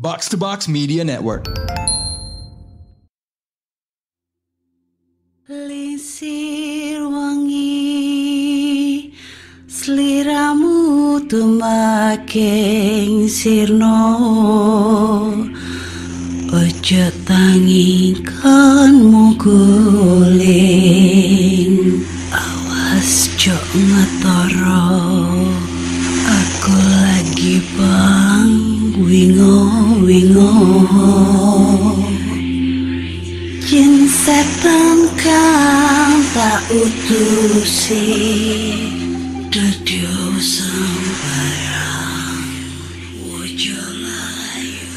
Box to Box Media Network. Lisir wangi sliramu tumaking sirno ojo tangikanmu guling awas jo ngetoro aku lagi bang wingo yen setan kang tak utusi dadya sembarang ojo layu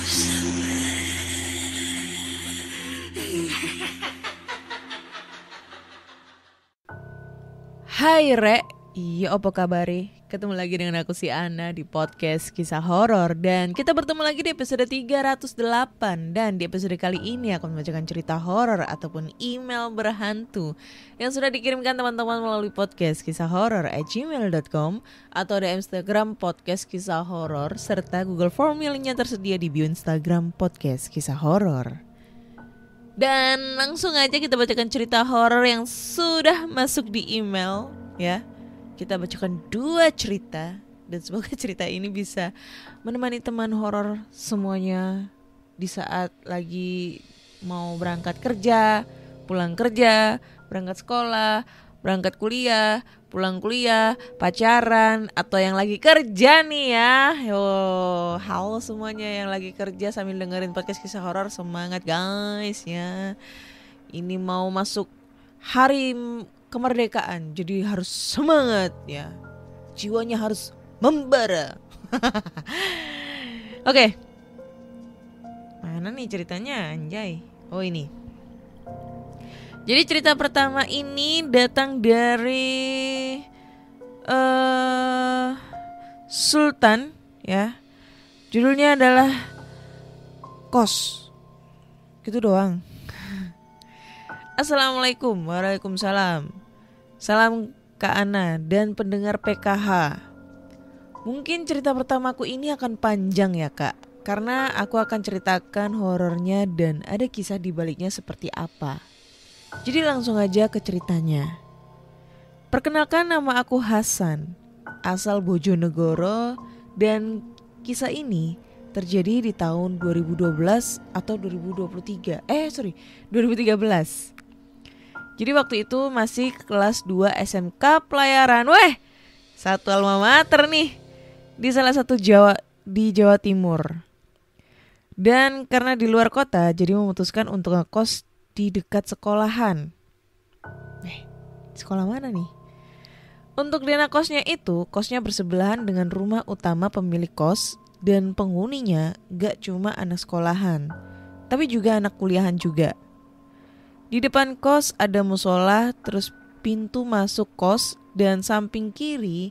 Hai Re, iya apa kabari? Ketemu lagi dengan aku si Ana di podcast kisah horor. Dan kita bertemu lagi di episode 308. Dan di episode kali ini aku membacakan cerita horor ataupun email berhantu yang sudah dikirimkan teman-teman melalui podcast kisah horor@gmail.com atau di Instagram podcast kisah horor, serta Google Form yang tersedia di bio Instagram podcast kisah horor. Dan langsung aja kita bacakan cerita horor yang sudah masuk di email ya. Kita bacakan 2 cerita dan semoga cerita ini bisa menemani teman horor semuanya di saat lagi mau berangkat kerja, pulang kerja, berangkat sekolah, berangkat kuliah, pulang kuliah, pacaran, atau yang lagi kerja nih ya. Yo, halo semuanya yang lagi kerja sambil dengerin podcast kisah horor, semangat guys ya. Ini mau masuk hari kemerdekaan, jadi harus semangat ya. Jiwanya harus membara. Oke. Mana nih ceritanya anjay? Oh ini. Jadi cerita pertama ini datang dari Sultan ya. Judulnya adalah Kos. Gitu doang. Assalamualaikum. Waalaikumsalam. Salam Kak Ana dan pendengar PKH. Mungkin cerita pertamaku ini akan panjang ya Kak, karena aku akan ceritakan horornya dan ada kisah di baliknya seperti apa. Jadi langsung aja ke ceritanya. Perkenalkan, nama aku Hasan, asal Bojonegoro, dan kisah ini terjadi di tahun 2012 atau 2013. 2013. Jadi waktu itu masih kelas 2 SMK Pelayaran. Weh, satu alma mater nih di salah satu di Jawa Timur. Dan karena di luar kota, jadi memutuskan untuk ngekos di dekat sekolahan. Sekolah mana nih? Untuk di anak kosnya itu, kosnya bersebelahan dengan rumah utama pemilik kos. Dan penghuninya gak cuma anak sekolahan, tapi juga anak kuliahan juga. Di depan kos ada musola, terus pintu masuk kos, dan samping kiri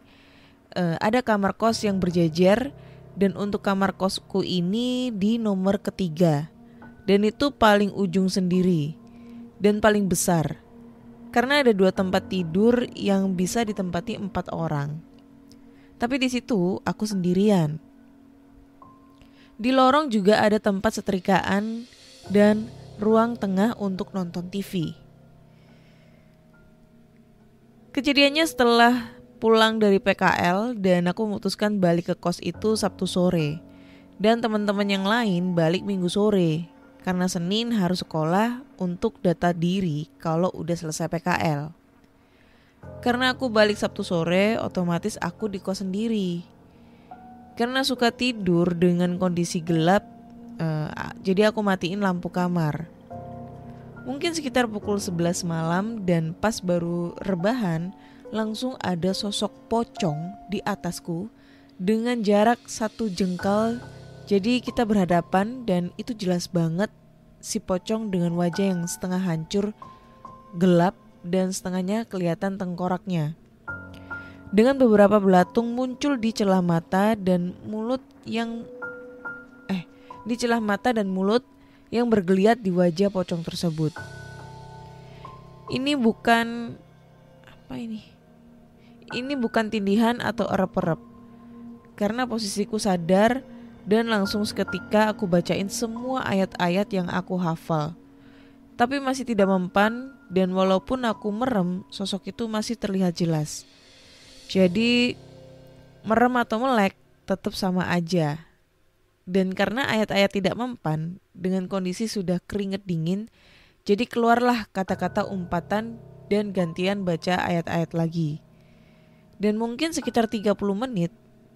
ada kamar kos yang berjejer. Dan untuk kamar kosku ini di nomor ketiga, dan itu paling ujung sendiri dan paling besar, karena ada 2 tempat tidur yang bisa ditempati 4 orang. Tapi di situ aku sendirian. Di lorong juga ada tempat setrikaan dan ruang tengah untuk nonton TV. Kejadiannya setelah pulang dari PKL dan aku memutuskan balik ke kos itu Sabtu sore. Dan teman-teman yang lain balik Minggu sore. Karena Senin harus sekolah untuk data diri kalau udah selesai PKL. Karena aku balik Sabtu sore, otomatis aku di kos sendiri. Karena suka tidur dengan kondisi gelap, jadi aku matiin lampu kamar. Mungkin sekitar pukul 11 malam dan pas baru rebahan, langsung ada sosok pocong di atasku dengan jarak 1 jengkal. Jadi kita berhadapan dan itu jelas banget si pocong dengan wajah yang setengah hancur, gelap dan setengahnya kelihatan tengkoraknya. Dengan beberapa belatung muncul di celah mata dan mulut yang bergeliat di wajah pocong tersebut. Ini bukan Ini bukan tindihan atau erep-erep. Karena posisiku sadar Dan langsung seketika aku bacain semua ayat-ayat yang aku hafal. Tapi masih tidak mempan, dan walaupun aku merem, sosok itu masih terlihat jelas. Jadi merem atau melek tetap sama aja. Dan karena ayat-ayat tidak mempan, dengan kondisi sudah keringet dingin, jadi keluarlah kata-kata umpatan dan gantian baca ayat-ayat lagi. Dan mungkin sekitar 30 menit,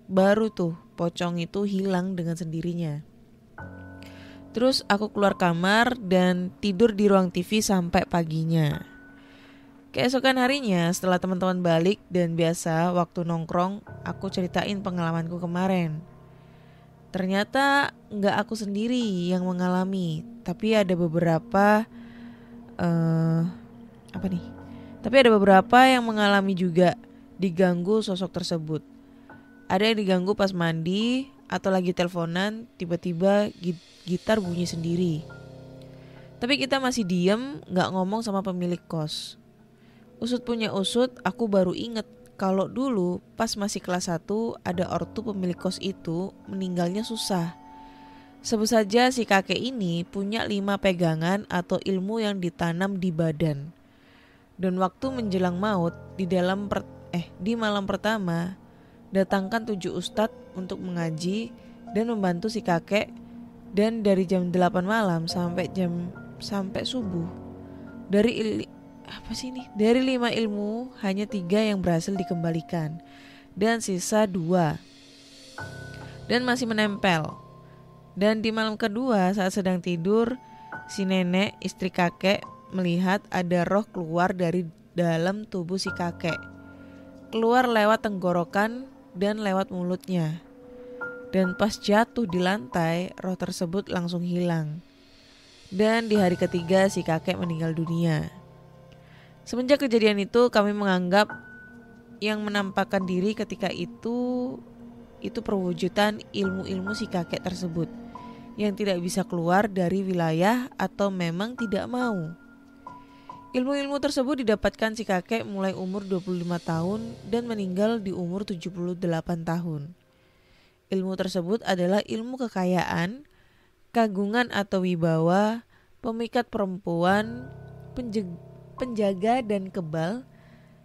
baru tuh pocong itu hilang dengan sendirinya. Terus aku keluar kamar dan tidur di ruang TV sampai paginya. Keesokan harinya setelah teman-teman balik dan biasa waktu nongkrong, aku ceritain pengalamanku kemarin. Ternyata gak aku sendiri yang mengalami, tapi ada beberapa yang mengalami juga diganggu sosok tersebut. Ada yang diganggu pas mandi atau lagi teleponan, tiba-tiba gitar bunyi sendiri. Tapi kita masih diem, gak ngomong sama pemilik kos. Usut punya usut, aku baru inget kalau dulu pas masih kelas 1 ada ortu pemilik kos itu meninggalnya susah. Sebut saja si kakek ini punya 5 pegangan atau ilmu yang ditanam di badan. Dan waktu menjelang maut di malam pertama, datangkan 7 ustadz untuk mengaji dan membantu si kakek. Dan dari jam 8 malam sampai subuh, dari 5 ilmu hanya 3 yang berhasil dikembalikan dan sisa 2 dan masih menempel. Dan di malam kedua saat sedang tidur, si nenek istri kakek melihat ada roh keluar dari dalam tubuh si kakek, keluar lewat tenggorokan dan lewat mulutnya. Dan pas jatuh di lantai, roh tersebut langsung hilang. Dan di hari ketiga si kakek meninggal dunia. Semenjak kejadian itu kami menganggap yang menampakkan diri ketika itu perwujudan ilmu-ilmu si kakek tersebut yang tidak bisa keluar dari wilayah atau memang tidak mau. Ilmu-ilmu tersebut didapatkan si kakek mulai umur 25 tahun dan meninggal di umur 78 tahun. Ilmu tersebut adalah ilmu kekayaan, kagungan atau wibawa, pemikat perempuan, penjaga dan kebal.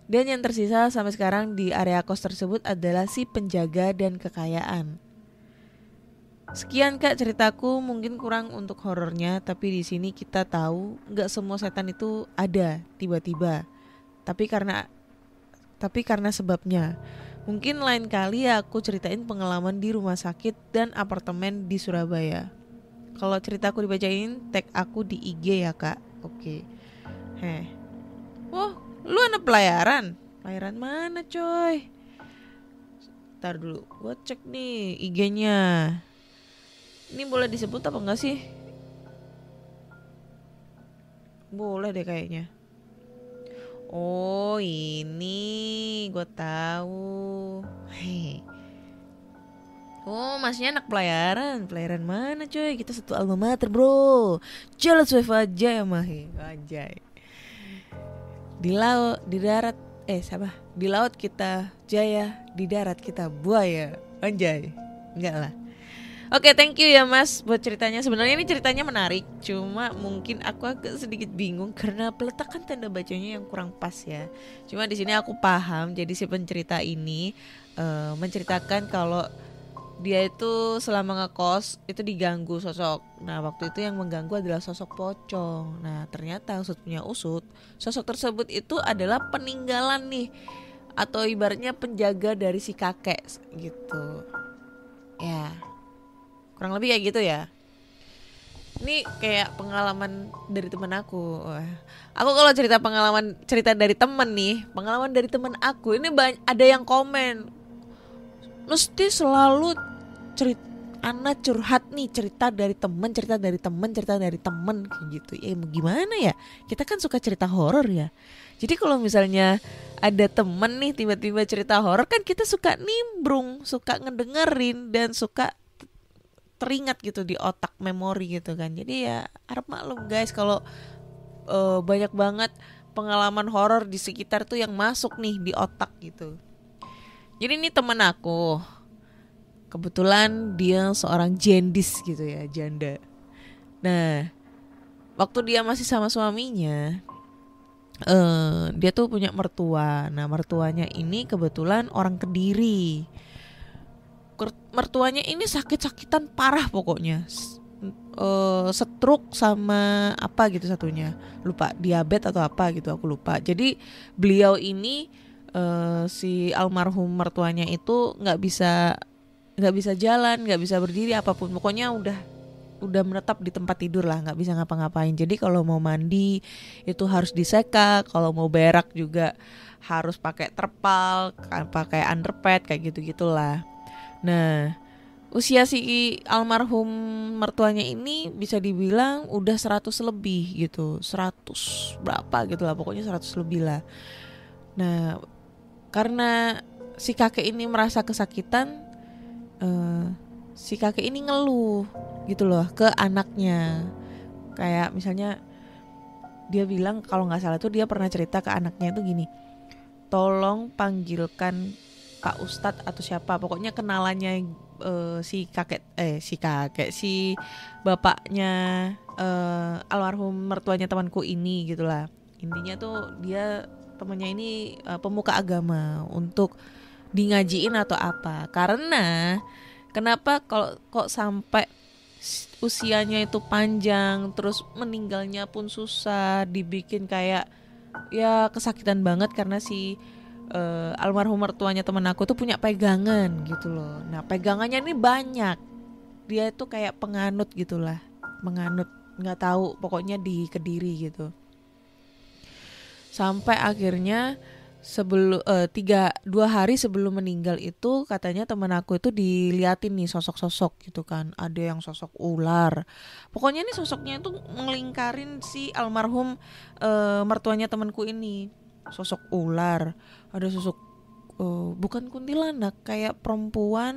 Dan yang tersisa sampai sekarang di area kos tersebut adalah si penjaga dan kekayaan. Sekian Kak ceritaku, mungkin kurang untuk horornya, tapi di sini kita tahu nggak semua setan itu ada tiba-tiba. Tapi karena sebabnya. Mungkin lain kali ya aku ceritain pengalaman di rumah sakit dan apartemen di Surabaya. Kalau ceritaku dibacain, tag aku di IG ya Kak. Oke. Wah, lu anak pelayaran? Pelayaran mana coy? Ntar dulu, gue cek nih IG-nya. Ini boleh disebut apa enggak sih? Boleh deh kayaknya. Oh ini gue tahu. Oh masnya anak pelayaran. Pelayaran mana coy? Kita satu alma mater bro. Jelas wave aja ya Mahi. Anjay. Di laut kita jaya, di darat kita buaya. Anjay. Enggak lah. Oke, thank you ya Mas buat ceritanya. Sebenarnya ini ceritanya menarik, cuma mungkin aku agak sedikit bingung karena peletakan tanda bacanya yang kurang pas ya. Cuma di sini aku paham. Jadi si pencerita ini menceritakan kalau dia itu selama ngekos itu diganggu sosok. Nah waktu itu yang mengganggu adalah sosok pocong. Nah ternyata usut sosok tersebut itu adalah peninggalan nih, atau ibaratnya penjaga dari si kakek gitu. Ya kurang lebih kayak gitu ya. Ini kayak pengalaman dari teman aku. Aku kalau cerita dari temen nih, pengalaman dari temen aku ini ada yang komen. Mesti selalu anak curhat nih, cerita dari temen kayak gitu. Ya gimana ya? Kita kan suka cerita horor ya. Jadi kalau misalnya ada temen nih tiba-tiba cerita horor, kan kita suka nimbrung, suka ngedengerin dan suka teringat gitu di otak, memori gitu kan. Jadi ya harap maklum guys kalau banyak banget pengalaman horor di sekitar tuh yang masuk nih di otak gitu. Jadi ini temen aku, kebetulan dia seorang jendis gitu ya, janda. Nah, waktu dia masih sama suaminya, dia tuh punya mertua. Nah, mertuanya ini kebetulan orang Kediri. Mertuanya ini sakit-sakitan parah pokoknya. Stroke sama apa gitu satunya, lupa, diabetes atau apa gitu, aku lupa. Jadi beliau ini si almarhum mertuanya itu nggak bisa jalan, nggak bisa berdiri apapun, pokoknya udah menetap di tempat tidur lah, nggak bisa ngapa-ngapain. Jadi kalau mau mandi itu harus diseka, kalau mau berak juga harus pakai terpal, pakai underpad kayak gitu-gitulah. Nah, usia si almarhum mertuanya ini bisa dibilang udah 100 lebih gitu, 100 berapa gitu lah, pokoknya 100 lebih lah. Nah, karena si kakek ini merasa kesakitan, si kakek ini ngeluh gitu loh ke anaknya. Kayak misalnya dia bilang, kalau gak salah tuh dia pernah cerita ke anaknya itu gini, tolong panggilkan Pak Ustadz atau siapa, pokoknya kenalannya si bapaknya almarhum mertuanya temanku ini gitulah. Intinya tuh dia temannya ini pemuka agama untuk di ngajiin atau apa. Karena kenapa kalau kok sampai usianya itu panjang, terus meninggalnya pun susah, dibikin kayak ya kesakitan banget karena si almarhum mertuanya temen aku tuh punya pegangan gitu loh. Nah, pegangannya ini banyak. Dia itu kayak penganut gitulah, menganut, nggak tahu, pokoknya di Kediri gitu. Sampai akhirnya sebelum 2 hari sebelum meninggal itu katanya temen aku itu diliatin nih sosok-sosok gitu kan. Ada yang sosok ular. Pokoknya nih sosoknya itu ngelingkarin si almarhum mertuanya temanku ini. Sosok ular, ada sosok bukan kuntilanak, kayak perempuan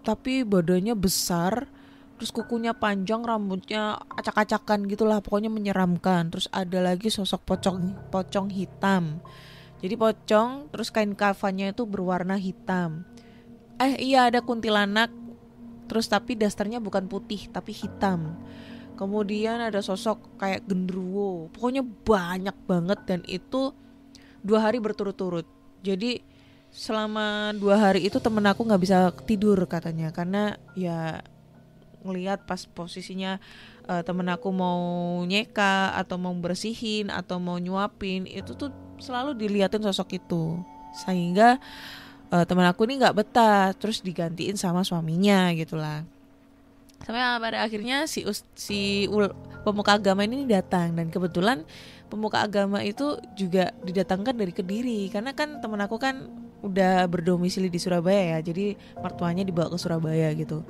tapi badannya besar, terus kukunya panjang, rambutnya acak-acakan gitulah, pokoknya menyeramkan. Terus ada lagi sosok pocong hitam. Jadi pocong, terus kain kafannya itu berwarna hitam. Iya, ada kuntilanak, terus tapi dasternya bukan putih tapi hitam. Kemudian ada sosok kayak genderuwo. Pokoknya banyak banget, dan itu 2 hari berturut-turut. Jadi selama 2 hari itu temen aku gak bisa tidur katanya, karena ya ngelihat pas posisinya temen aku mau nyeka atau mau bersihin atau mau nyuapin, itu tuh selalu diliatin sosok itu. Sehingga temen aku ini gak betah, terus digantiin sama suaminya gitulah. Sampai pada akhirnya si pemuka agama ini datang, dan kebetulan pemuka agama itu juga didatangkan dari Kediri, karena kan temen aku kan udah berdomisili di Surabaya ya, jadi mertuanya dibawa ke Surabaya gitu.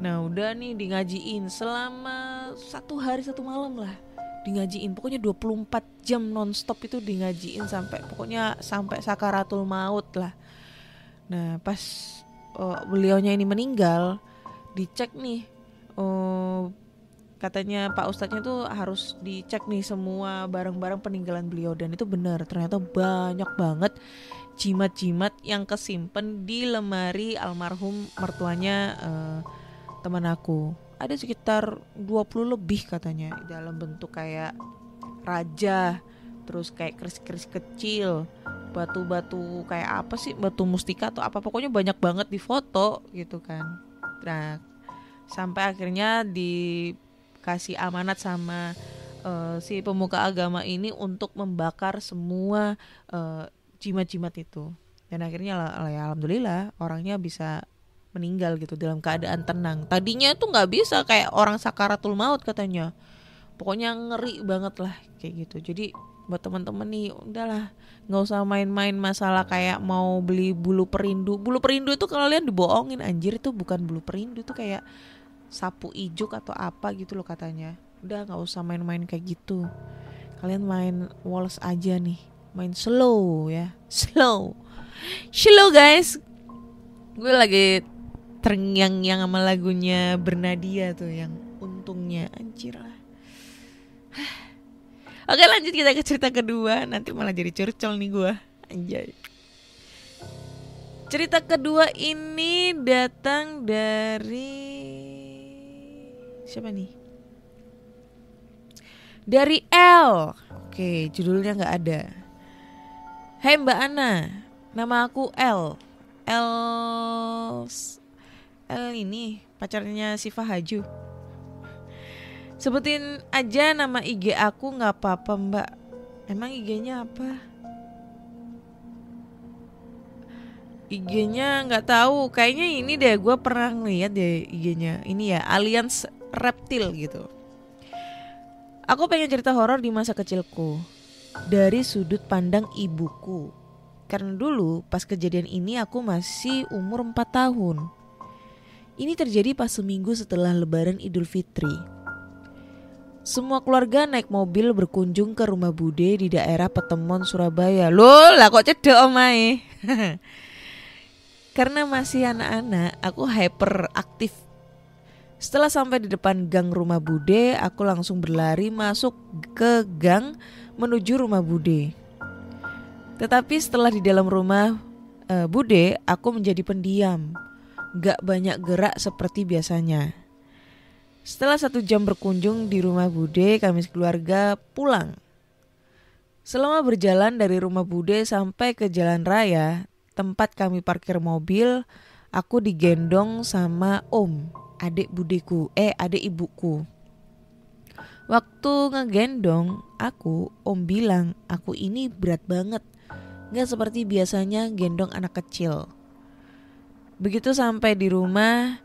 Nah, udah nih di ngajiin selama 1 hari 1 malam lah, di ngajiin pokoknya 24 jam nonstop itu di ngajiin sampai sakaratul maut lah. Nah, pas beliaunya ini meninggal, dicek nih, katanya Pak Ustadznya tuh harus dicek nih semua barang-barang peninggalan beliau, dan itu benar, ternyata banyak banget jimat-jimat yang kesimpan di lemari almarhum mertuanya teman aku. Ada sekitar 20 lebih katanya, dalam bentuk kayak raja, terus kayak keris-keris kecil, batu-batu kayak apa sih, batu mustika atau apa, pokoknya banyak banget di foto gitu kan. Nah, sampai akhirnya dikasih amanat sama si pemuka agama ini untuk membakar semua jimat-jimat itu. Dan akhirnya ya alhamdulillah orangnya bisa meninggal gitu dalam keadaan tenang. Tadinya tuh nggak bisa, kayak orang sakaratul maut katanya. Pokoknya ngeri banget lah kayak gitu. Jadi buat teman-teman nih, udahlah, nggak usah main-main masalah kayak mau beli bulu perindu. Bulu perindu itu kalian dibohongin, anjir, itu bukan bulu perindu, itu kayak sapu ijuk atau apa gitu loh katanya. Udah, nggak usah main-main kayak gitu. Kalian main waltz aja nih, main slow ya, slow guys. Gue lagi terngiang-ngiang sama lagunya Bernadia tuh, yang untungnya, anjir lah. Oke, lanjut kita ke cerita kedua. Nanti malah jadi curcol nih gue, anjay. Cerita kedua ini datang dari siapa nih? Dari L. Oke, judulnya nggak ada. Hai Mbak Ana, nama aku L. L ini pacarnya Siva Haju. Sebutin aja nama IG aku nggak apa-apa Mbak. Emang IG-nya apa? IG-nya nggak tahu, kayaknya ini deh, gue pernah ngeliat deh IG-nya. Ini ya, Alliance Reptil gitu. Aku pengen cerita horor di masa kecilku dari sudut pandang ibuku. Karena dulu pas kejadian ini aku masih umur 4 tahun. Ini terjadi pas seminggu setelah Lebaran Idul Fitri. Semua keluarga naik mobil berkunjung ke rumah Bude di daerah Petemon, Surabaya. Loh, lah kok cedek omae. Karena masih anak-anak, aku hyperaktif. Setelah sampai di depan gang rumah Bude, aku langsung berlari masuk ke gang menuju rumah Bude. Tetapi setelah di dalam rumah Bude, aku menjadi pendiam. Gak banyak gerak seperti biasanya. Setelah 1 jam berkunjung di rumah Bude, kami sekeluarga pulang. Selama berjalan dari rumah Bude sampai ke jalan raya, tempat kami parkir mobil, aku digendong sama Om, adik budeku, adik ibuku. Waktu ngegendong aku, Om bilang aku ini berat banget, gak seperti biasanya gendong anak kecil. Begitu sampai di rumah,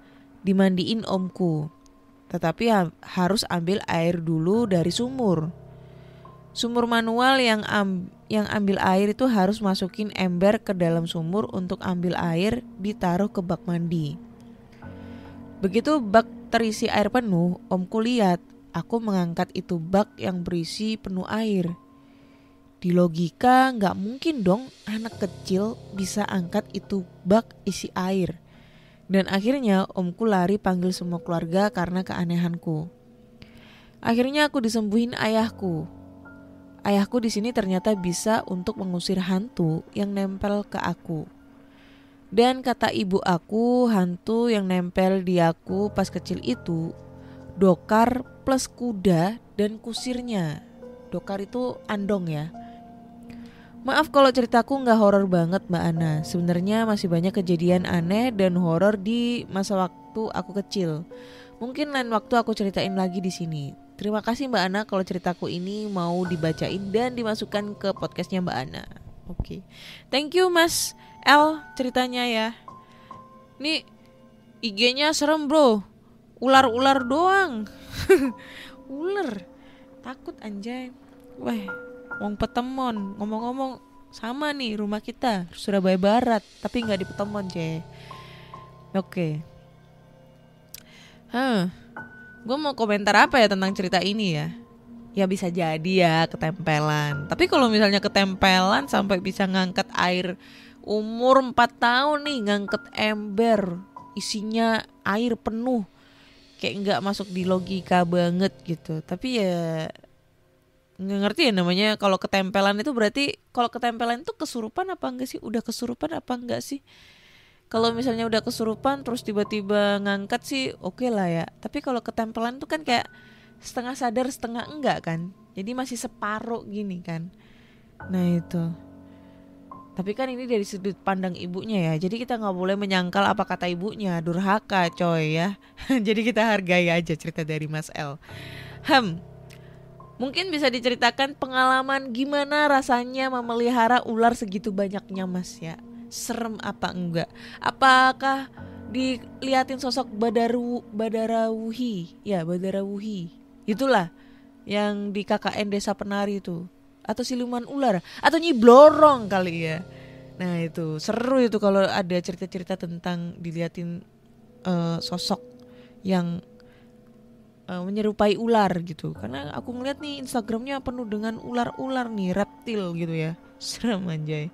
dimandiin omku, tetapi harus ambil air dulu dari sumur. Sumur manual yang ambil air itu harus masukin ember ke dalam sumur untuk ambil air, ditaruh ke bak mandi. Begitu bak terisi air penuh, omku lihat aku mengangkat itu bak yang berisi penuh air. Di logika gak mungkin dong anak kecil bisa angkat itu bak isi air. Dan akhirnya omku lari panggil semua keluarga karena keanehanku. Akhirnya aku disembuhin ayahku. Ayahku di sini ternyata bisa untuk mengusir hantu yang nempel ke aku. Dan kata ibu aku, hantu yang nempel di aku pas kecil itu dokar plus kuda dan kusirnya. Dokar itu andong ya. Maaf kalau ceritaku gak horor banget Mbak Ana. Sebenarnya masih banyak kejadian aneh dan horor di masa waktu aku kecil. Mungkin lain waktu aku ceritain lagi di sini. Terima kasih Mbak Ana kalau ceritaku ini mau dibacain dan dimasukkan ke podcastnya Mbak Ana. Oke. Thank you Mas L ceritanya ya. Nih IG-nya serem bro. Ular-ular doang. Ular. Takut anjay. Wah, wong Petemon. Ngomong-ngomong sama nih rumah kita Surabaya Barat, tapi gak di Petemon je. Oke. Gue mau komentar apa ya tentang cerita ini ya. Ya bisa jadi ya ketempelan. Tapi kalau misalnya ketempelan sampai bisa ngangkat air, umur 4 tahun nih ngangkat ember isinya air penuh, kayak gak masuk di logika banget gitu. Tapi ya nggak ngerti ya namanya. Kalau ketempelan itu berarti, kalau ketempelan itu kesurupan apa enggak sih? Udah kesurupan apa enggak sih? Kalau misalnya udah kesurupan terus tiba-tiba ngangkat sih oke lah ya. Tapi kalau ketempelan tuh kan kayak setengah sadar setengah enggak kan. Jadi masih separuh gini kan. Nah itu. Tapi kan ini dari sudut pandang ibunya ya. Jadi kita gak boleh menyangkal apa kata ibunya. Durhaka coy ya. Jadi kita hargai aja cerita dari Mas L. Mungkin bisa diceritakan pengalaman gimana rasanya memelihara ular segitu banyaknya Mas ya. Serem apa enggak? Apakah diliatin sosok Badarawuhi? Ya, Badarawuhi. Itulah yang di KKN Desa Penari itu. Atau siluman ular, atau Nyi Blorong kali ya. Nah, itu seru itu kalau ada cerita-cerita tentang diliatin sosok yang menyerupai ular gitu. Karena aku ngeliat nih Instagramnya penuh dengan ular-ular nih, reptil gitu ya. Serem anjay.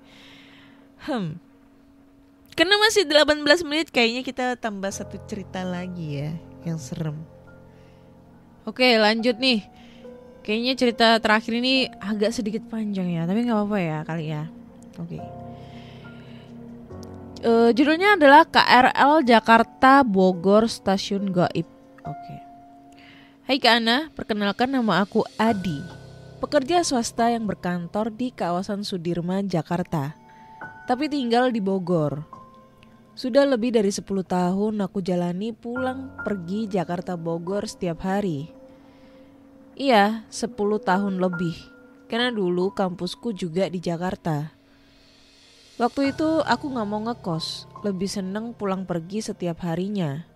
Karena masih 18 menit, kayaknya kita tambah satu cerita lagi ya yang serem. Oke, lanjut nih. Kayaknya cerita terakhir ini agak sedikit panjang ya, tapi gak apa-apa ya kali ya. Oke. Judulnya adalah KRL Jakarta Bogor Stasiun Gaib. Oke. Hai Kak Ana, perkenalkan nama aku Adi. Pekerja swasta yang berkantor di kawasan Sudirman, Jakarta. Tapi tinggal di Bogor. Sudah lebih dari 10 tahun aku jalani pulang pergi Jakarta Bogor setiap hari. Iya, 10 tahun lebih. Karena dulu kampusku juga di Jakarta. Waktu itu aku gak mau ngekos, lebih seneng pulang pergi setiap harinya.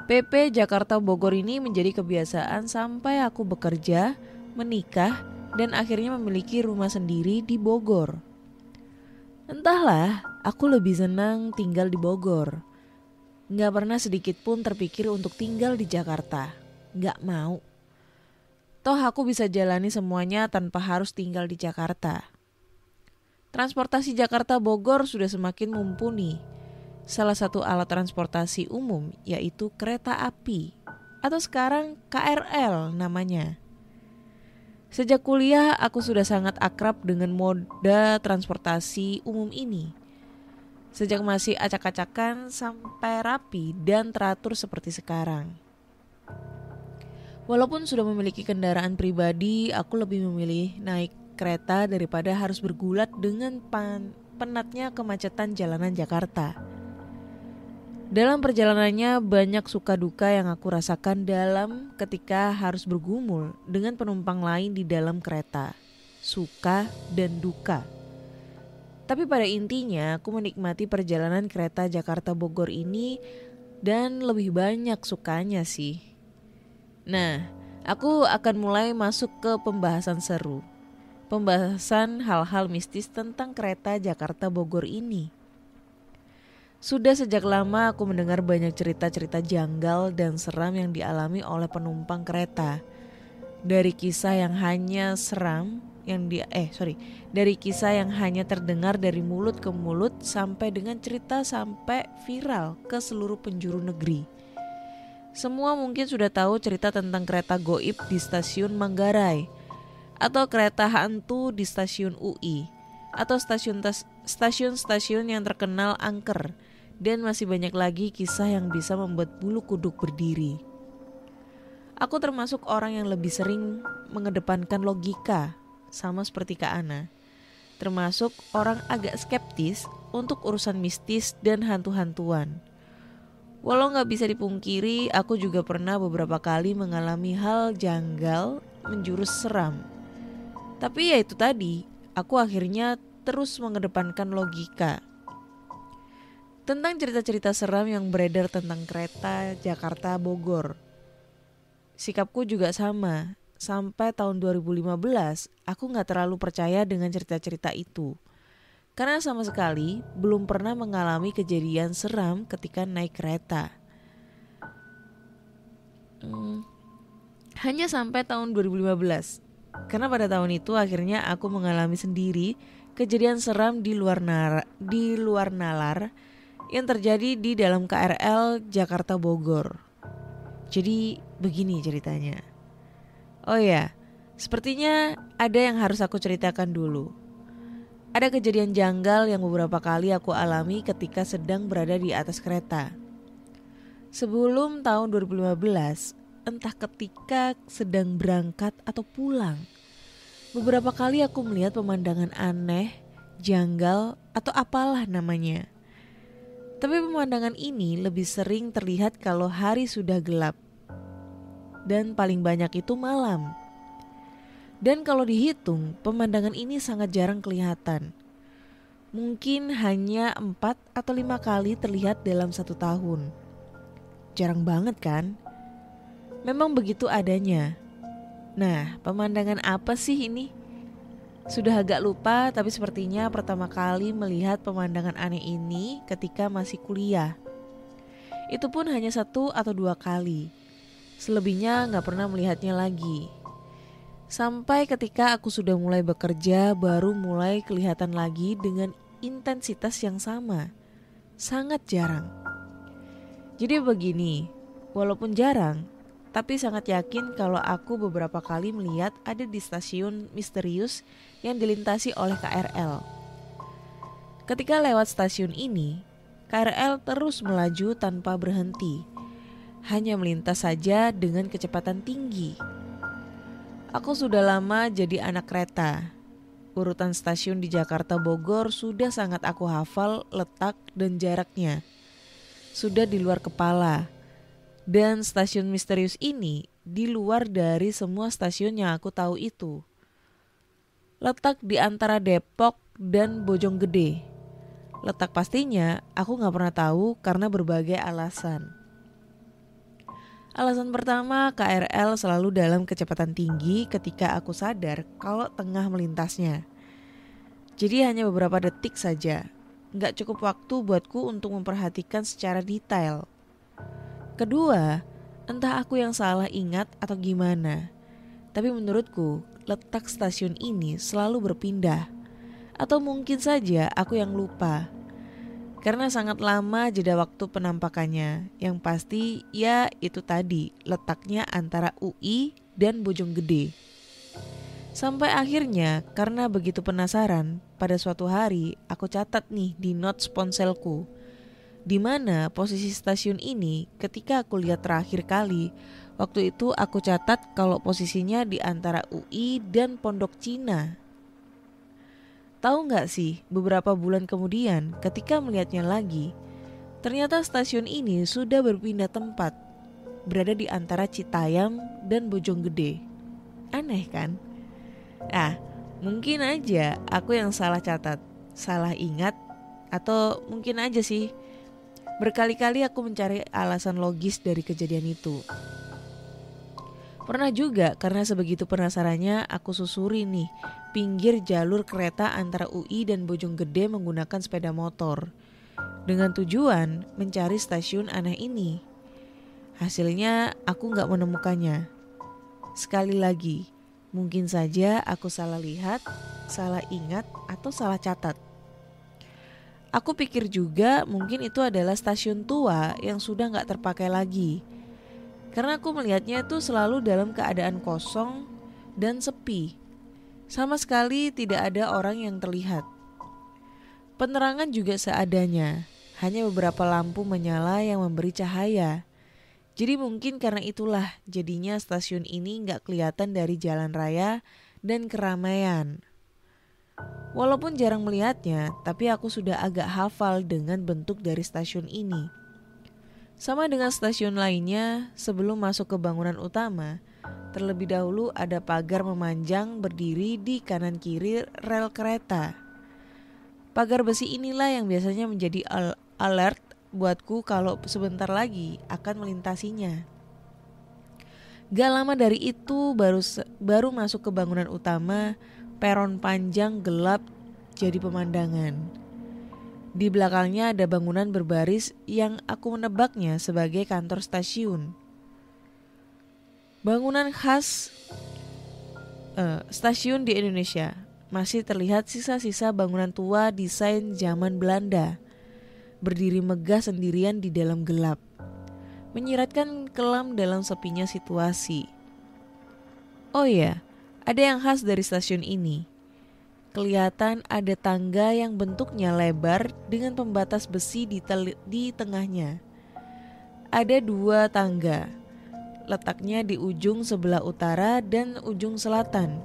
PP Jakarta Bogor ini menjadi kebiasaan sampai aku bekerja, menikah, dan akhirnya memiliki rumah sendiri di Bogor. Entahlah, aku lebih senang tinggal di Bogor. Gak pernah sedikit pun terpikir untuk tinggal di Jakarta. Gak mau. Toh aku bisa jalani semuanya tanpa harus tinggal di Jakarta. Transportasi Jakarta Bogor sudah semakin mumpuni. Salah satu alat transportasi umum yaitu kereta api atau sekarang KRL namanya. Sejak kuliah aku sudah sangat akrab dengan moda transportasi umum ini. Sejak masih acak-acakan sampai rapi dan teratur seperti sekarang. Walaupun sudah memiliki kendaraan pribadi, aku lebih memilih naik kereta daripada harus bergulat dengan penatnya kemacetan jalanan Jakarta. Dalam perjalanannya banyak suka duka yang aku rasakan dalam ketika harus bergumul dengan penumpang lain di dalam kereta. Suka dan duka. Tapi pada intinya aku menikmati perjalanan kereta Jakarta Bogor ini dan lebih banyak sukanya sih. Nah, aku akan mulai masuk ke pembahasan seru. Pembahasan hal-hal mistis tentang kereta Jakarta Bogor ini. Sudah sejak lama aku mendengar banyak cerita-cerita janggal dan seram yang dialami oleh penumpang kereta. Dari kisah yang hanya dari kisah yang hanya terdengar dari mulut ke mulut sampai dengan cerita sampai viral ke seluruh penjuru negeri. Semua mungkin sudah tahu cerita tentang kereta goib di stasiun Manggarai, atau kereta hantu di stasiun UI, atau stasiun-stasiun yang terkenal angker, dan masih banyak lagi kisah yang bisa membuat bulu kuduk berdiri. Aku termasuk orang yang lebih sering mengedepankan logika, sama seperti Kak Ana. Termasuk orang agak skeptis untuk urusan mistis dan hantu-hantuan. Walau gak bisa dipungkiri, aku juga pernah beberapa kali mengalami hal janggal menjurus seram. Tapi ya itu tadi, aku akhirnya terus mengedepankan logika. Tentang cerita-cerita seram yang beredar tentang kereta Jakarta Bogor. Sikapku juga sama, sampai tahun 2015 aku gak terlalu percaya dengan cerita-cerita itu. Karena sama sekali belum pernah mengalami kejadian seram ketika naik kereta. Hanya sampai tahun 2015. Karena pada tahun itu akhirnya aku mengalami sendiri kejadian seram di luar nalar yang terjadi di dalam KRL Jakarta Bogor. Jadi begini ceritanya. Oh ya, sepertinya ada yang harus aku ceritakan dulu. Ada kejadian janggal yang beberapa kali aku alami ketika sedang berada di atas kereta. Sebelum tahun 2015, entah ketika sedang berangkat atau pulang, beberapa kali aku melihat pemandangan aneh, janggal, atau apalah namanya. Tapi pemandangan ini lebih sering terlihat kalau hari sudah gelap. Dan paling banyak itu malam. Dan kalau dihitung, pemandangan ini sangat jarang kelihatan. Mungkin hanya 4 atau 5 kali terlihat dalam 1 tahun. Jarang banget kan? Memang begitu adanya. Nah, pemandangan apa sih ini? Sudah agak lupa, tapi sepertinya pertama kali melihat pemandangan aneh ini ketika masih kuliah. Itu pun hanya 1 atau 2 kali. Selebihnya gak pernah melihatnya lagi. Sampai ketika aku sudah mulai bekerja, baru mulai kelihatan lagi dengan intensitas yang sama. Sangat jarang. Jadi begini, walaupun jarang, tapi sangat yakin kalau aku beberapa kali melihat ada di stasiun misterius yang dilintasi oleh KRL. Ketika lewat stasiun ini, KRL terus melaju tanpa berhenti, hanya melintas saja dengan kecepatan tinggi. Aku sudah lama jadi anak kereta. Urutan stasiun di Jakarta Bogor sudah sangat aku hafal letak dan jaraknya. Sudah di luar kepala. Dan stasiun misterius ini di luar dari semua stasiun yang aku tahu itu. Letak di antara Depok dan Bojonggede. Letak pastinya aku gak pernah tahu karena berbagai alasan. Alasan pertama, KRL selalu dalam kecepatan tinggi ketika aku sadar kalau tengah melintasnya. Jadi hanya beberapa detik saja. Gak cukup waktu buatku untuk memperhatikan secara detail. Kedua, entah aku yang salah ingat atau gimana, tapi menurutku letak stasiun ini selalu berpindah. Atau mungkin saja aku yang lupa. Karena sangat lama jeda waktu penampakannya. Yang pasti ya itu tadi, letaknya antara UI dan Bojonggede. Sampai akhirnya karena begitu penasaran, pada suatu hari aku catat nih di notes ponselku. Di mana posisi stasiun ini ketika aku lihat terakhir kali. Waktu itu aku catat kalau posisinya di antara UI dan Pondok Cina. Tahu gak sih, beberapa bulan kemudian ketika melihatnya lagi, ternyata stasiun ini sudah berpindah tempat, berada di antara Citayam dan Bojonggede. Aneh kan? Mungkin aja aku yang salah catat, salah ingat, atau mungkin aja sih berkali-kali aku mencari alasan logis dari kejadian itu. Pernah juga karena sebegitu penasarannya aku susuri nih pinggir jalur kereta antara UI dan Bojonggede menggunakan sepeda motor dengan tujuan mencari stasiun aneh ini. Hasilnya aku gak menemukannya. Sekali lagi, mungkin saja aku salah lihat, salah ingat, atau salah catat. Aku pikir juga mungkin itu adalah stasiun tua yang sudah gak terpakai lagi. Karena aku melihatnya itu selalu dalam keadaan kosong dan sepi. Sama sekali tidak ada orang yang terlihat. Penerangan juga seadanya, hanya beberapa lampu menyala yang memberi cahaya. Jadi mungkin karena itulah jadinya stasiun ini gak kelihatan dari jalan raya dan keramaian. Walaupun jarang melihatnya, tapi aku sudah agak hafal dengan bentuk dari stasiun ini. Sama dengan stasiun lainnya, sebelum masuk ke bangunan utama, terlebih dahulu ada pagar memanjang berdiri di kanan kiri rel kereta. Pagar besi inilah yang biasanya menjadi alert buatku kalau sebentar lagi akan melintasinya. Gak lama dari itu baru masuk ke bangunan utama. Peron panjang gelap jadi pemandangan. Di belakangnya ada bangunan berbaris yang aku menebaknya sebagai kantor stasiun. Bangunan khas stasiun di Indonesia. Masih terlihat sisa-sisa bangunan tua desain zaman Belanda. Berdiri megah sendirian di dalam gelap. Menyiratkan kelam dalam sepinya situasi. Oh iya, ada yang khas dari stasiun ini. Kelihatan ada tangga yang bentuknya lebar dengan pembatas besi di tengahnya. Ada 2 tangga. Letaknya di ujung sebelah utara dan ujung selatan.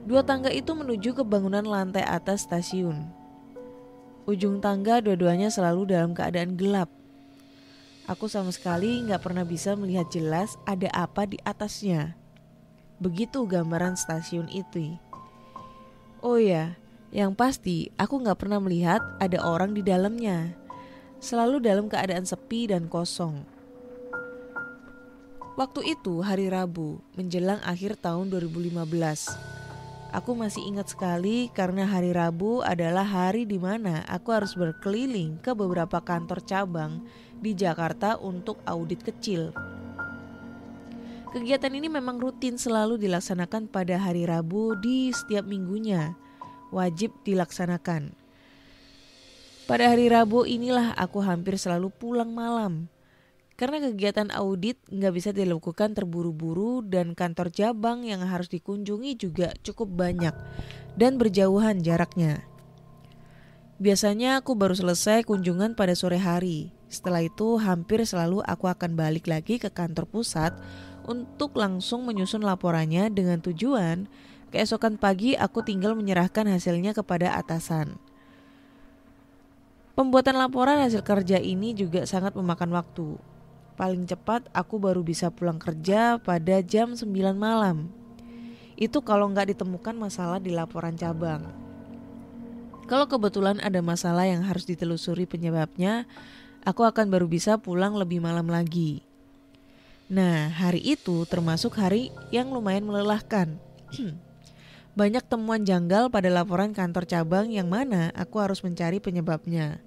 2 tangga itu menuju ke bangunan lantai atas stasiun. Ujung tangga dua-duanya selalu dalam keadaan gelap. Aku sama sekali gak pernah bisa melihat jelas ada apa di atasnya. Begitu gambaran stasiun itu. Oh ya, yang pasti aku gak pernah melihat ada orang di dalamnya. Selalu dalam keadaan sepi dan kosong. Waktu itu hari Rabu, menjelang akhir tahun 2015. Aku masih ingat sekali karena hari Rabu adalah hari di mana aku harus berkeliling ke beberapa kantor cabang di Jakarta untuk audit kecil. Kegiatan ini memang rutin selalu dilaksanakan pada hari Rabu di setiap minggunya, wajib dilaksanakan. Pada hari Rabu inilah aku hampir selalu pulang malam, karena kegiatan audit gak bisa dilakukan terburu-buru dan kantor cabang yang harus dikunjungi juga cukup banyak dan berjauhan jaraknya. Biasanya aku baru selesai kunjungan pada sore hari. Setelah itu hampir selalu aku akan balik lagi ke kantor pusat untuk langsung menyusun laporannya dengan tujuan keesokan pagi aku tinggal menyerahkan hasilnya kepada atasan. Pembuatan laporan hasil kerja ini juga sangat memakan waktu. Paling cepat aku baru bisa pulang kerja pada jam 9 malam. Itu kalau nggak ditemukan masalah di laporan cabang. Kalau kebetulan ada masalah yang harus ditelusuri penyebabnya, aku akan baru bisa pulang lebih malam lagi. Nah, hari itu termasuk hari yang lumayan melelahkan. Banyak temuan janggal pada laporan kantor cabang yang mana aku harus mencari penyebabnya.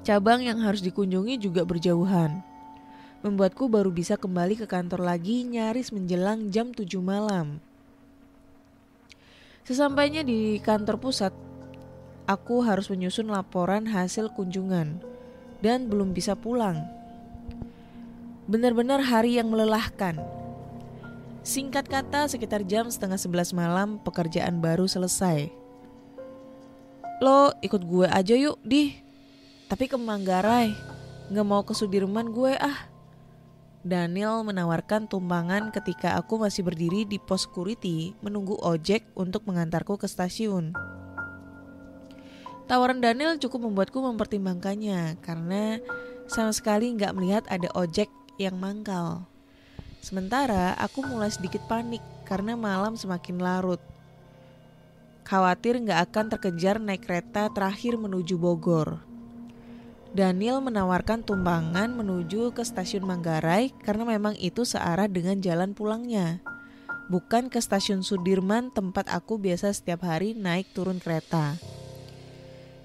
Cabang yang harus dikunjungi juga berjauhan. Membuatku baru bisa kembali ke kantor lagi nyaris menjelang jam 7 malam. Sesampainya di kantor pusat, aku harus menyusun laporan hasil kunjungan dan belum bisa pulang. Benar-benar hari yang melelahkan. Singkat kata, sekitar jam 10:30 malam pekerjaan baru selesai. Lo ikut gue aja yuk, Di. Tapi ke Manggarai, gak mau ke Sudirman gue ah. Daniel menawarkan tumpangan ketika aku masih berdiri di pos security menunggu ojek untuk mengantarku ke stasiun. Tawaran Daniel cukup membuatku mempertimbangkannya karena sama sekali gak melihat ada ojek yang mangkal. Sementara aku mulai sedikit panik karena malam semakin larut. Khawatir gak akan terkejar naik kereta terakhir menuju Bogor. Daniel menawarkan tumpangan menuju ke stasiun Manggarai karena memang itu searah dengan jalan pulangnya. Bukan ke stasiun Sudirman tempat aku biasa setiap hari naik turun kereta.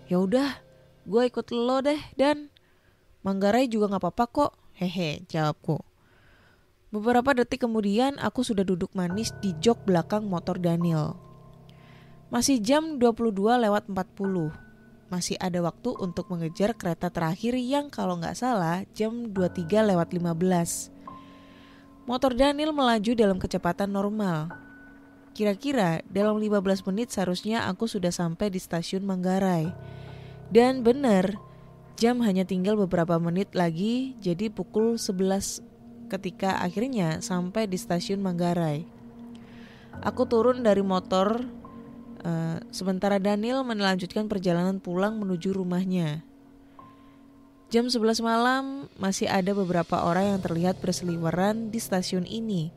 Ya udah, gue ikut lo deh Dan. Manggarai juga gak apa-apa kok. Hehe, jawabku. Beberapa detik kemudian aku sudah duduk manis di jok belakang motor Daniel. Masih jam 22:40. Masih ada waktu untuk mengejar kereta terakhir yang kalau gak salah jam 23:15. Motor Daniel melaju dalam kecepatan normal. Kira-kira dalam 15 menit seharusnya aku sudah sampai di stasiun Manggarai. Dan benar, jam hanya tinggal beberapa menit lagi, jadi pukul 11 ketika akhirnya sampai di stasiun Manggarai. Aku turun dari motor, sementara Daniel melanjutkan perjalanan pulang menuju rumahnya. Jam 11 malam masih ada beberapa orang yang terlihat berseliweran di stasiun ini.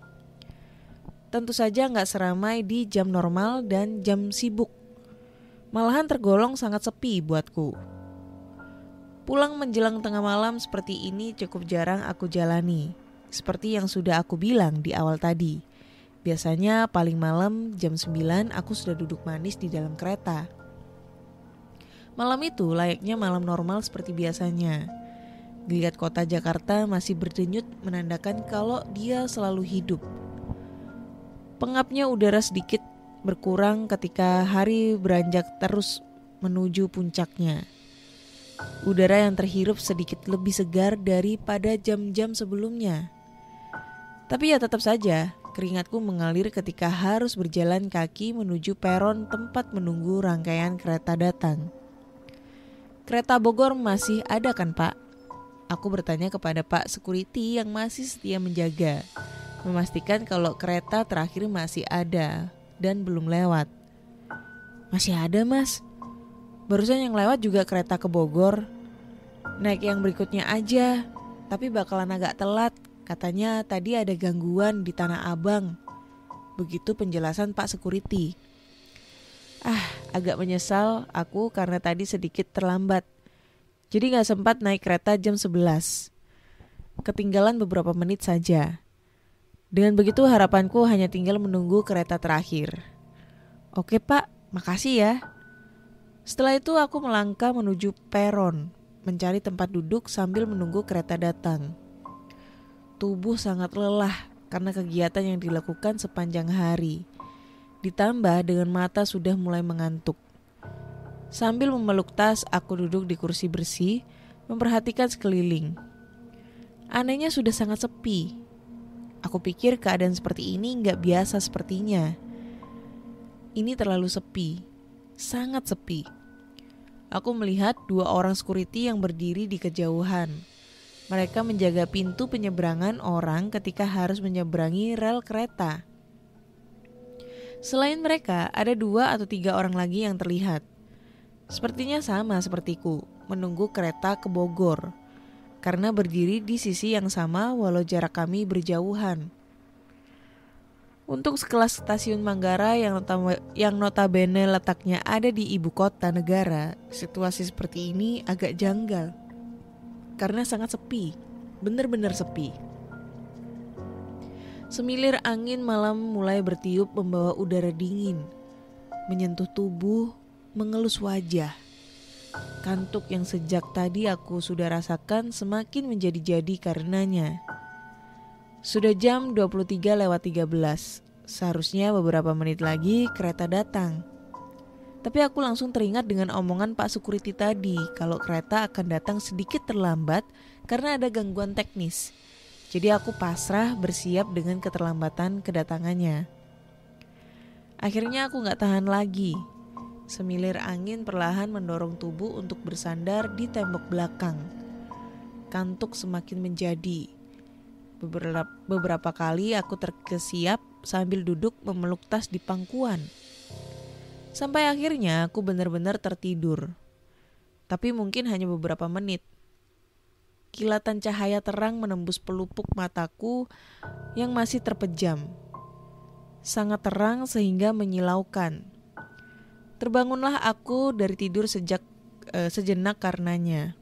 Tentu saja gak seramai di jam normal dan jam sibuk. Malahan tergolong sangat sepi buatku. Pulang menjelang tengah malam seperti ini cukup jarang aku jalani. Seperti yang sudah aku bilang di awal tadi. Biasanya paling malam jam 9 aku sudah duduk manis di dalam kereta. Malam itu layaknya malam normal seperti biasanya. Geliat kota Jakarta masih berdenyut menandakan kalau dia selalu hidup. Pengapnya udara sedikit berkurang ketika hari beranjak terus menuju puncaknya. Udara yang terhirup sedikit lebih segar daripada jam-jam sebelumnya. Tapi ya tetap saja keringatku mengalir ketika harus berjalan kaki menuju peron tempat menunggu rangkaian kereta datang. Kereta Bogor masih ada kan Pak? Aku bertanya kepada Pak Security yang masih setia menjaga, memastikan kalau kereta terakhir masih ada dan belum lewat. Masih ada Mas. Barusan yang lewat juga kereta ke Bogor. Naik yang berikutnya aja, tapi bakalan agak telat. Katanya tadi ada gangguan di Tanah Abang. Begitu penjelasan Pak Security. Agak menyesal aku karena tadi sedikit terlambat. Jadi gak sempat naik kereta jam 11. Ketinggalan beberapa menit saja. Dengan begitu harapanku hanya tinggal menunggu kereta terakhir. Oke Pak, makasih ya. Setelah itu aku melangkah menuju peron, mencari tempat duduk sambil menunggu kereta datang. Tubuh sangat lelah karena kegiatan yang dilakukan sepanjang hari. Ditambah dengan mata sudah mulai mengantuk. Sambil memeluk tas, aku duduk di kursi bersih, memperhatikan sekeliling. Anehnya sudah sangat sepi. Aku pikir keadaan seperti ini gak biasa sepertinya. Ini terlalu sepi. sangat sepi. Aku melihat 2 orang security yang berdiri di kejauhan. Mereka menjaga pintu penyeberangan orang ketika harus menyeberangi rel kereta. Selain mereka, ada 2 atau 3 orang lagi yang terlihat. Sepertinya sama sepertiku, menunggu kereta ke Bogor, karena berdiri di sisi yang sama walau jarak kami berjauhan. Untuk sekelas stasiun Manggarai yang notabene letaknya ada di ibu kota negara, situasi seperti ini agak janggal. Karena sangat sepi, benar-benar sepi. Semilir angin malam mulai bertiup membawa udara dingin, menyentuh tubuh, mengelus wajah. Kantuk yang sejak tadi aku sudah rasakan semakin menjadi-jadi karenanya. Sudah jam 23:13, seharusnya beberapa menit lagi kereta datang. Tapi aku langsung teringat dengan omongan Pak Security tadi kalau kereta akan datang sedikit terlambat karena ada gangguan teknis. Jadi aku pasrah bersiap dengan keterlambatan kedatangannya. Akhirnya aku gak tahan lagi. Semilir angin perlahan mendorong tubuh untuk bersandar di tembok belakang. Kantuk semakin menjadi. Beberapa kali aku terkesiap sambil duduk memeluk tas di pangkuan. Sampai akhirnya aku benar-benar tertidur. Tapi mungkin hanya beberapa menit. Kilatan cahaya terang menembus pelupuk mataku yang masih terpejam. Sangat terang sehingga menyilaukan. Terbangunlah aku dari tidur sejenak karenanya.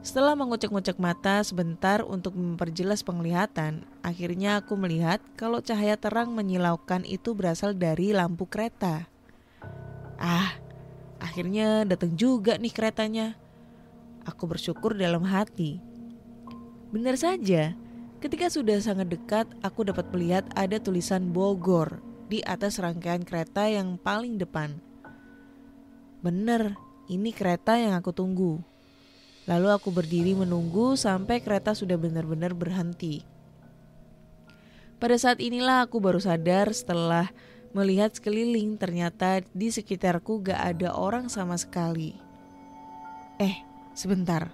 Setelah mengucek-ngucek mata sebentar untuk memperjelas penglihatan, akhirnya aku melihat kalau cahaya terang menyilaukan itu berasal dari lampu kereta. Akhirnya datang juga nih keretanya. Aku bersyukur dalam hati. Benar saja, ketika sudah sangat dekat, aku dapat melihat ada tulisan Bogor di atas rangkaian kereta yang paling depan. Benar, ini kereta yang aku tunggu. Lalu aku berdiri menunggu sampai kereta sudah benar-benar berhenti. Pada saat inilah aku baru sadar setelah melihat sekeliling, ternyata di sekitarku gak ada orang sama sekali. Sebentar,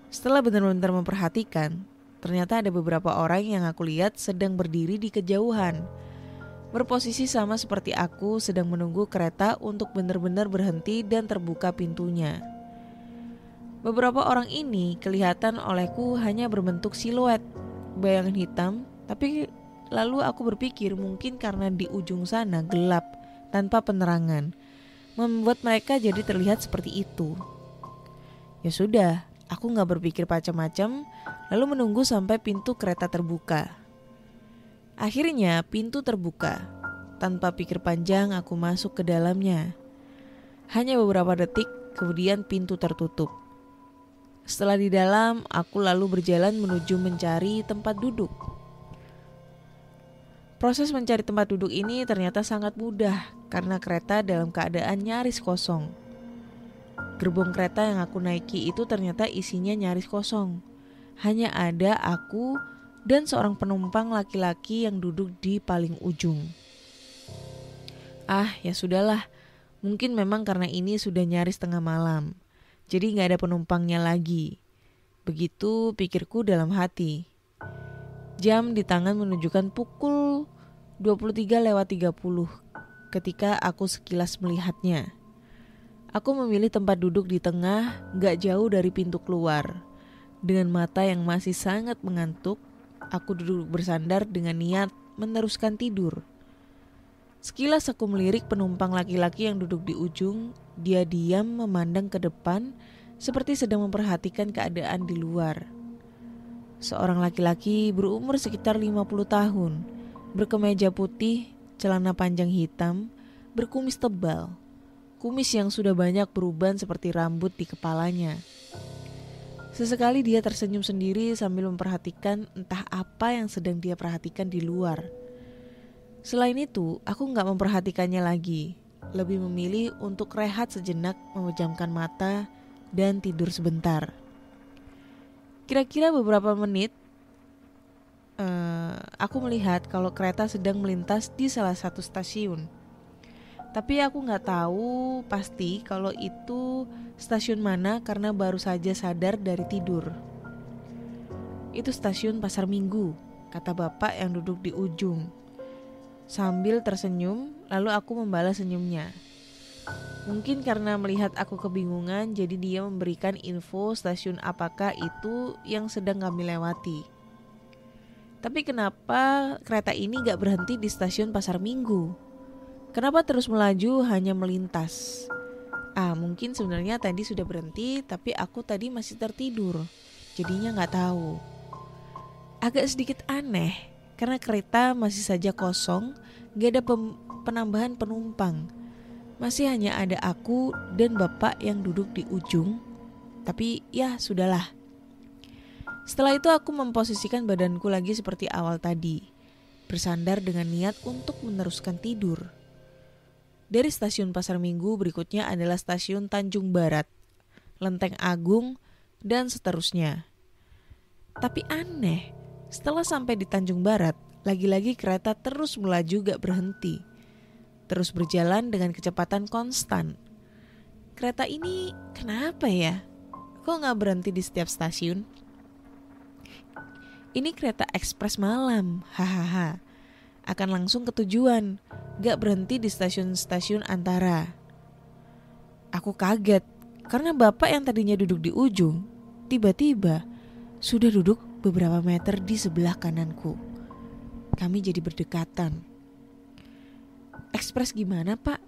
setelah benar-benar memperhatikan, ternyata ada beberapa orang yang aku lihat sedang berdiri di kejauhan. Berposisi sama seperti aku sedang menunggu kereta untuk benar-benar berhenti dan terbuka pintunya. Beberapa orang ini kelihatan olehku hanya berbentuk siluet, bayangan hitam, tapi lalu aku berpikir mungkin karena di ujung sana gelap tanpa penerangan, membuat mereka jadi terlihat seperti itu. Ya sudah, aku gak berpikir macam-macam, lalu menunggu sampai pintu kereta terbuka. Akhirnya pintu terbuka. Tanpa pikir panjang aku masuk ke dalamnya. Hanya beberapa detik kemudian pintu tertutup. Setelah di dalam, aku lalu berjalan menuju mencari tempat duduk. Proses mencari tempat duduk ini ternyata sangat mudah karena kereta dalam keadaan nyaris kosong. Gerbong kereta yang aku naiki itu ternyata isinya nyaris kosong. Hanya ada aku dan seorang penumpang laki-laki yang duduk di paling ujung. Ya sudahlah, mungkin memang karena ini sudah nyaris tengah malam, jadi gak ada penumpangnya lagi. Begitu pikirku dalam hati. Jam di tangan menunjukkan pukul 23:30 ketika aku sekilas melihatnya. Aku memilih tempat duduk di tengah, gak jauh dari pintu keluar. Dengan mata yang masih sangat mengantuk, aku duduk bersandar dengan niat meneruskan tidur. Sekilas aku melirik penumpang laki-laki yang duduk di ujung. Dia diam memandang ke depan seperti sedang memperhatikan keadaan di luar. Seorang laki-laki berumur sekitar 50 tahun, berkemeja putih, celana panjang hitam, berkumis tebal. Kumis yang sudah banyak beruban seperti rambut di kepalanya. Sesekali dia tersenyum sendiri sambil memperhatikan entah apa yang sedang dia perhatikan di luar. Selain itu, aku gak memperhatikannya lagi. Lebih memilih untuk rehat sejenak, memejamkan mata, dan tidur sebentar. Kira-kira beberapa menit, aku melihat kalau kereta sedang melintas di salah satu stasiun. Tapi aku nggak tahu pasti kalau itu stasiun mana karena baru saja sadar dari tidur. Itu stasiun Pasar Minggu, kata bapak yang duduk di ujung. Sambil tersenyum, lalu aku membalas senyumnya. Mungkin karena melihat aku kebingungan, jadi dia memberikan info stasiun apakah itu yang sedang kami lewati. Tapi kenapa kereta ini gak berhenti di stasiun Pasar Minggu? Kenapa terus melaju hanya melintas? Mungkin sebenarnya tadi sudah berhenti, tapi aku tadi masih tertidur, jadinya gak tahu. Agak sedikit aneh, karena kereta masih saja kosong, gak ada penambahan penumpang. Masih hanya ada aku dan bapak yang duduk di ujung. Tapi ya sudahlah. Setelah itu aku memposisikan badanku lagi seperti awal tadi, bersandar dengan niat untuk meneruskan tidur. Dari stasiun Pasar Minggu berikutnya adalah stasiun Tanjung Barat, Lenteng Agung, dan seterusnya. Tapi aneh, setelah sampai di Tanjung Barat, lagi-lagi kereta terus melaju gak berhenti. Terus berjalan dengan kecepatan konstan. Kereta ini kenapa ya? Kok gak berhenti di setiap stasiun? Ini kereta ekspres malam, hahaha. Akan langsung ke tujuan, gak berhenti di stasiun-stasiun antara. Aku kaget, karena bapak yang tadinya duduk di ujung, tiba-tiba sudah duduk beberapa meter di sebelah kananku. Kami jadi berdekatan. Ekspres gimana pak?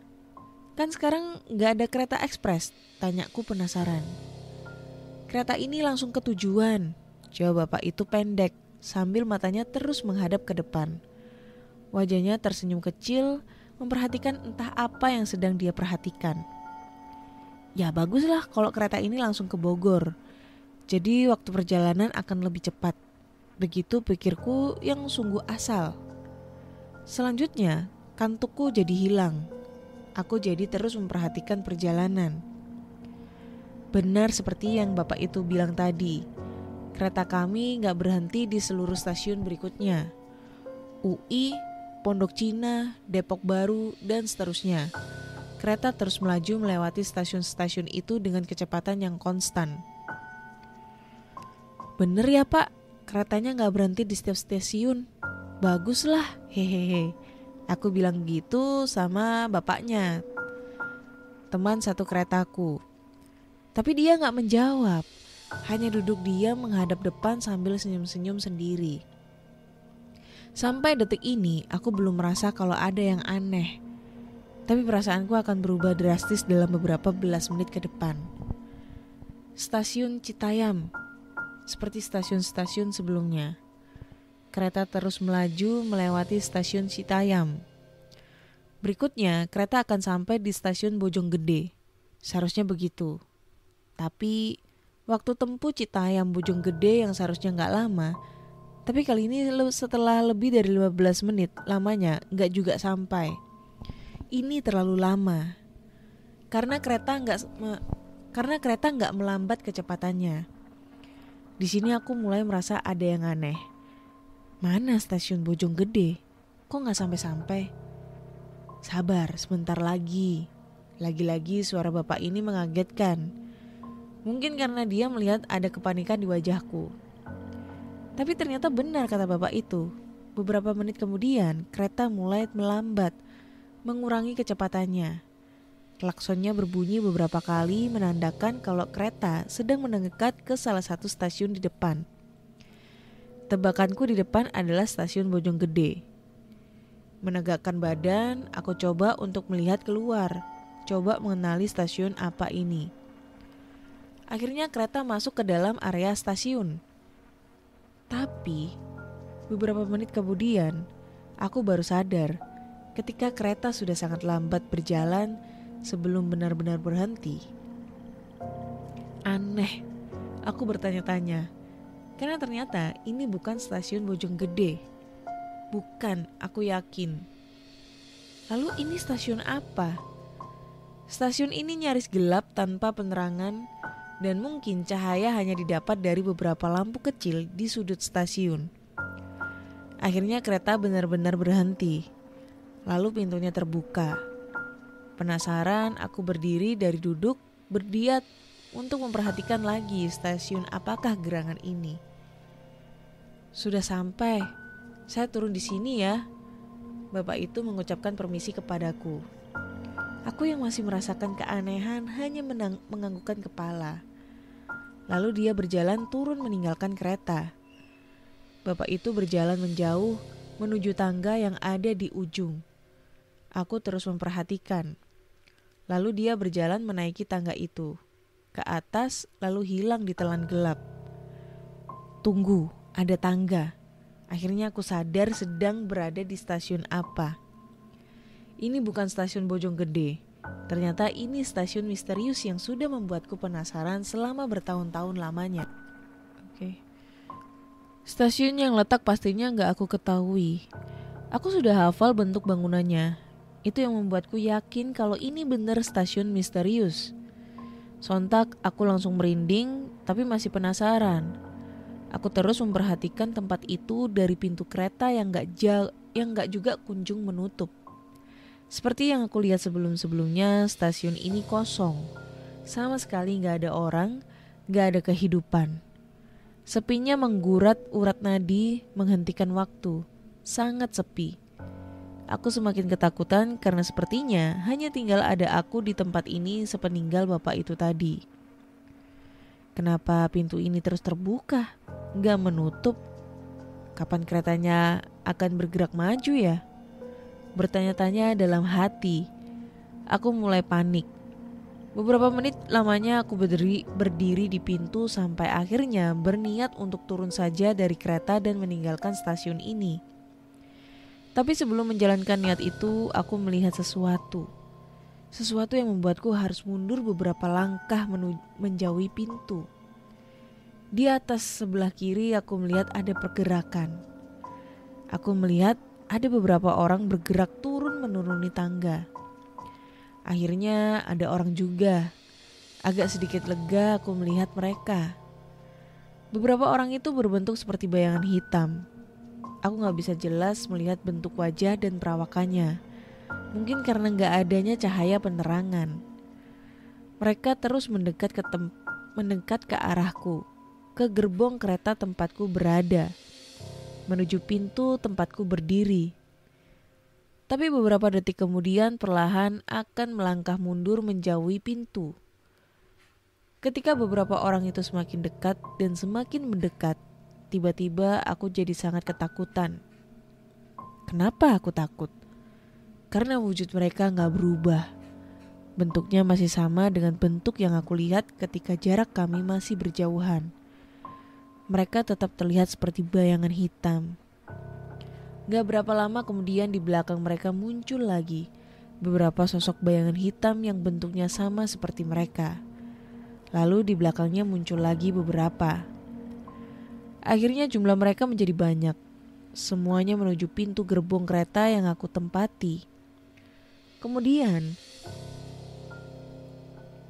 Kan sekarang gak ada kereta ekspres, tanyaku penasaran. Kereta ini langsung ke tujuan, jawab bapak itu pendek, sambil matanya terus menghadap ke depan. Wajahnya tersenyum kecil, memperhatikan entah apa yang sedang dia perhatikan. Ya baguslah kalau kereta ini langsung ke Bogor. Jadi waktu perjalanan akan lebih cepat. Begitu pikirku yang sungguh asal. Selanjutnya, kantukku jadi hilang. Aku jadi terus memperhatikan perjalanan. Benar seperti yang bapak itu bilang tadi. Kereta kami gak berhenti di seluruh stasiun berikutnya. UI, Pondok Cina, Depok Baru, dan seterusnya. Kereta terus melaju melewati stasiun-stasiun itu dengan kecepatan yang konstan. Bener ya pak, keretanya gak berhenti di setiap stasiun. Baguslah, hehehe. Aku bilang gitu sama bapaknya, teman satu keretaku. Tapi dia gak menjawab, hanya duduk diam menghadap depan sambil senyum-senyum sendiri. Sampai detik ini aku belum merasa kalau ada yang aneh. Tapi perasaanku akan berubah drastis dalam beberapa belas menit ke depan. Stasiun Citayam. Seperti stasiun-stasiun sebelumnya. Kereta terus melaju melewati stasiun Citayam. Berikutnya, kereta akan sampai di stasiun Bojonggede. Seharusnya begitu. Tapi, waktu tempuh Citayam Bojonggede yang seharusnya gak lama, tapi kali ini setelah lebih dari 15 menit lamanya gak juga sampai. Ini terlalu lama. Karena kereta gak melambat kecepatannya. Di sini aku mulai merasa ada yang aneh. Mana stasiun Bojonggede? Kok gak sampai-sampai? Sabar, sebentar lagi. Lagi-lagi suara bapak ini mengagetkan. Mungkin karena dia melihat ada kepanikan di wajahku. Tapi ternyata benar kata bapak itu. Beberapa menit kemudian, kereta mulai melambat, mengurangi kecepatannya. Klaksonnya berbunyi beberapa kali menandakan kalau kereta sedang mendekat ke salah satu stasiun di depan. Tebakanku di depan adalah stasiun Bojonggede. Menegakkan badan, aku coba untuk melihat keluar, coba mengenali stasiun apa ini. Akhirnya kereta masuk ke dalam area stasiun. Tapi, beberapa menit kemudian, aku baru sadar ketika kereta sudah sangat lambat berjalan sebelum benar-benar berhenti. Aneh, aku bertanya-tanya, karena ternyata ini bukan stasiun Bojonggede. Bukan, aku yakin. Lalu ini stasiun apa? Stasiun ini nyaris gelap tanpa penerangan dan mungkin cahaya hanya didapat dari beberapa lampu kecil di sudut stasiun. Akhirnya kereta benar-benar berhenti. Lalu pintunya terbuka. Penasaran, aku berdiri dari duduk, berdiat untuk memperhatikan lagi stasiun apakah gerangan ini. Sudah sampai, saya turun di sini ya. Bapak itu mengucapkan permisi kepadaku. Aku yang masih merasakan keanehan hanya menganggukkan kepala. Lalu dia berjalan turun meninggalkan kereta. Bapak itu berjalan menjauh menuju tangga yang ada di ujung. Aku terus memperhatikan. Lalu dia berjalan menaiki tangga itu ke atas lalu hilang di telan gelap. Tunggu, ada tangga. Akhirnya aku sadar sedang berada di stasiun apa. Ini bukan stasiun Bojonggede. Ternyata ini stasiun misterius yang sudah membuatku penasaran selama bertahun-tahun lamanya. Oke. Stasiun yang letak pastinya gak aku ketahui. Aku sudah hafal bentuk bangunannya. Itu yang membuatku yakin kalau ini benar stasiun misterius. Sontak aku langsung merinding tapi masih penasaran. Aku terus memperhatikan tempat itu dari pintu kereta yang gak juga kunjung menutup. Seperti yang aku lihat sebelum-sebelumnya, stasiun ini kosong. Sama sekali gak ada orang, gak ada kehidupan. Sepinya menggurat urat nadi, menghentikan waktu. Sangat sepi. Aku semakin ketakutan karena sepertinya hanya tinggal ada aku di tempat ini sepeninggal bapak itu tadi. Kenapa pintu ini terus terbuka, gak menutup? Kapan keretanya akan bergerak maju ya? Bertanya-tanya dalam hati. Aku mulai panik. Beberapa menit lamanya aku berdiri di pintu sampai akhirnya berniat untuk turun saja dari kereta dan meninggalkan stasiun ini. Tapi sebelum menjalankan niat itu, aku melihat sesuatu. Sesuatu yang membuatku harus mundur beberapa langkah menjauhi pintu. Di atas sebelah kiri aku melihat ada pergerakan. Aku melihat ada beberapa orang bergerak turun menuruni tangga. Akhirnya ada orang juga. Agak sedikit lega aku melihat mereka. Beberapa orang itu berbentuk seperti bayangan hitam. Aku gak bisa jelas melihat bentuk wajah dan perawakannya. Mungkin karena gak adanya cahaya penerangan. Mereka terus mendekat ke arahku, ke gerbong kereta tempatku berada, menuju pintu tempatku berdiri. Tapi beberapa detik kemudian perlahan akan melangkah mundur menjauhi pintu. Ketika beberapa orang itu semakin dekat dan semakin mendekat, tiba-tiba aku jadi sangat ketakutan. Kenapa aku takut? Karena wujud mereka gak berubah. Bentuknya masih sama dengan bentuk yang aku lihat ketika jarak kami masih berjauhan. Mereka tetap terlihat seperti bayangan hitam. Gak berapa lama kemudian di belakang mereka muncul lagi beberapa sosok bayangan hitam yang bentuknya sama seperti mereka. Lalu di belakangnya muncul lagi beberapa. Akhirnya jumlah mereka menjadi banyak. Semuanya menuju pintu gerbong kereta yang aku tempati. Kemudian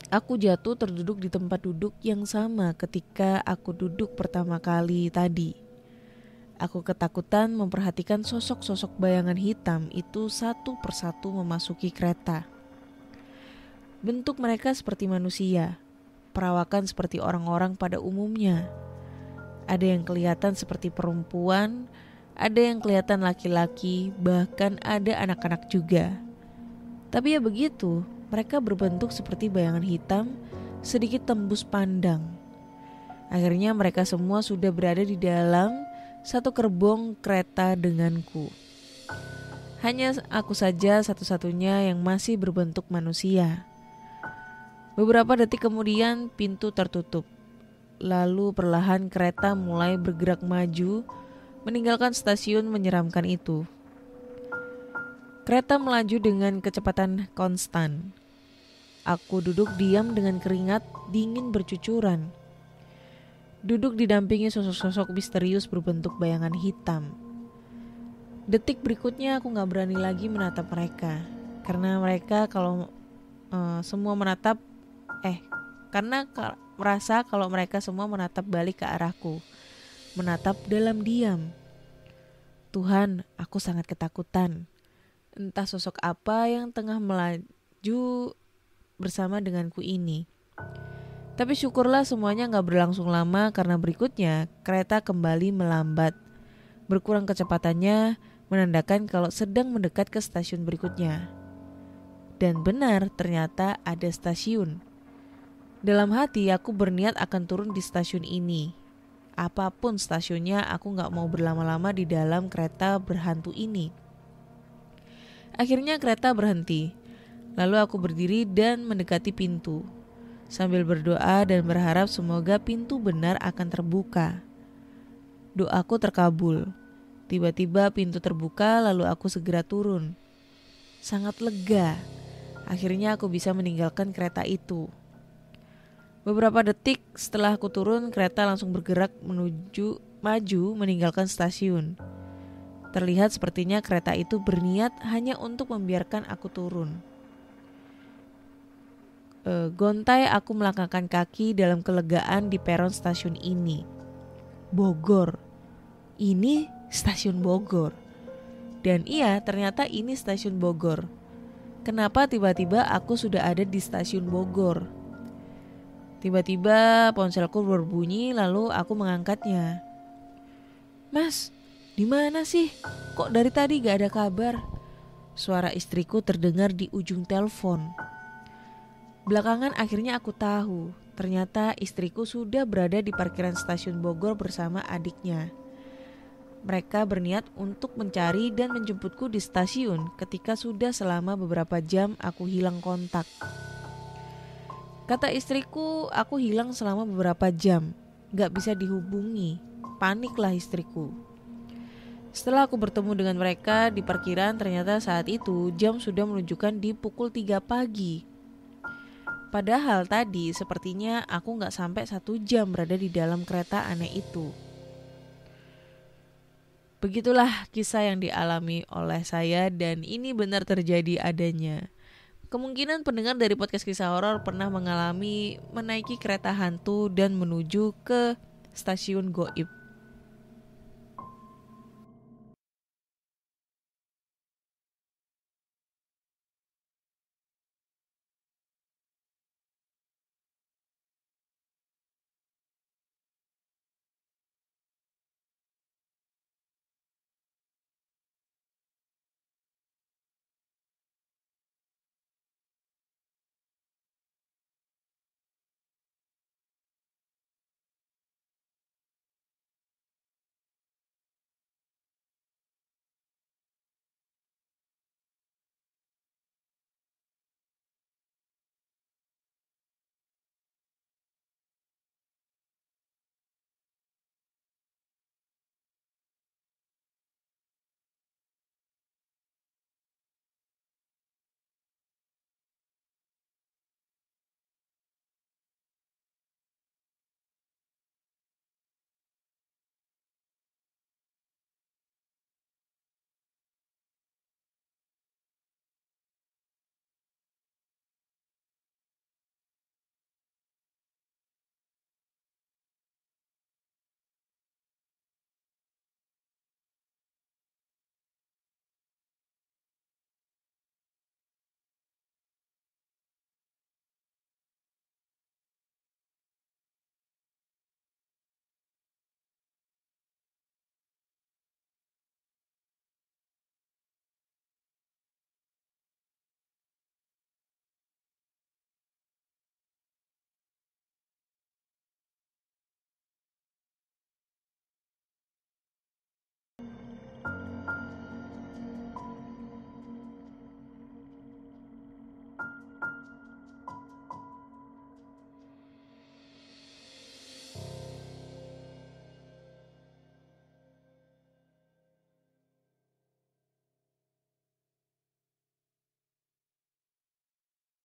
aku jatuh terduduk di tempat duduk yang sama ketika aku duduk pertama kali tadi. Aku ketakutan memperhatikan sosok-sosok bayangan hitam itu satu persatu memasuki kereta. Bentuk mereka seperti manusia, perawakan seperti orang-orang pada umumnya. Ada yang kelihatan seperti perempuan, ada yang kelihatan laki-laki, bahkan ada anak-anak juga. Tapi ya begitu, mereka berbentuk seperti bayangan hitam, sedikit tembus pandang. Akhirnya mereka semua sudah berada di dalam satu gerbong kereta denganku. Hanya aku saja satu-satunya yang masih berbentuk manusia. Beberapa detik kemudian pintu tertutup. Lalu perlahan kereta mulai bergerak maju, meninggalkan stasiun menyeramkan itu. Kereta melaju dengan kecepatan konstan. Aku duduk diam dengan keringat dingin bercucuran. Duduk didampingi sosok-sosok misterius berbentuk bayangan hitam. Detik berikutnya aku gak berani lagi menatap mereka. Karena mereka merasa kalau mereka semua menatap balik ke arahku. Menatap dalam diam. Tuhan, aku sangat ketakutan. Entah sosok apa yang tengah melaju melaju bersama denganku ini. Tapi syukurlah semuanya gak berlangsung lama karena berikutnya kereta kembali melambat. Berkurang kecepatannya menandakan kalau sedang mendekat ke stasiun berikutnya. Dan benar ternyata ada stasiun. Dalam hati aku berniat akan turun di stasiun ini. Apapun stasiunnya aku gak mau berlama-lama di dalam kereta berhantu ini. Akhirnya kereta berhenti. Lalu aku berdiri dan mendekati pintu. Sambil berdoa dan berharap semoga pintu benar akan terbuka. Doaku terkabul. Tiba-tiba pintu terbuka lalu aku segera turun. Sangat lega. Akhirnya aku bisa meninggalkan kereta itu. Beberapa detik setelah aku turun, kereta langsung bergerak maju meninggalkan stasiun. Terlihat sepertinya kereta itu berniat hanya untuk membiarkan aku turun. Gontai aku melangkahkan kaki dalam kelegaan di peron stasiun ini. Bogor. Ini stasiun Bogor. Dan iya, ternyata ini stasiun Bogor. Kenapa tiba-tiba aku sudah ada di stasiun Bogor? Tiba-tiba ponselku berbunyi lalu aku mengangkatnya. Mas, di mana sih? Kok dari tadi gak ada kabar? Suara istriku terdengar di ujung telepon. Belakangan akhirnya aku tahu, ternyata istriku sudah berada di parkiran stasiun Bogor bersama adiknya. Mereka berniat untuk mencari dan menjemputku di stasiun ketika sudah selama beberapa jam aku hilang kontak. Kata istriku, aku hilang selama beberapa jam, gak bisa dihubungi. Paniklah istriku. Setelah aku bertemu dengan mereka di parkiran, ternyata saat itu jam sudah menunjukkan di pukul 3 pagi. Padahal tadi sepertinya aku gak sampai 1 jam berada di dalam kereta aneh itu. Begitulah kisah yang dialami oleh saya dan ini benar terjadi adanya. Kemungkinan pendengar dari podcast kisah horor pernah mengalami menaiki kereta hantu dan menuju ke stasiun goib.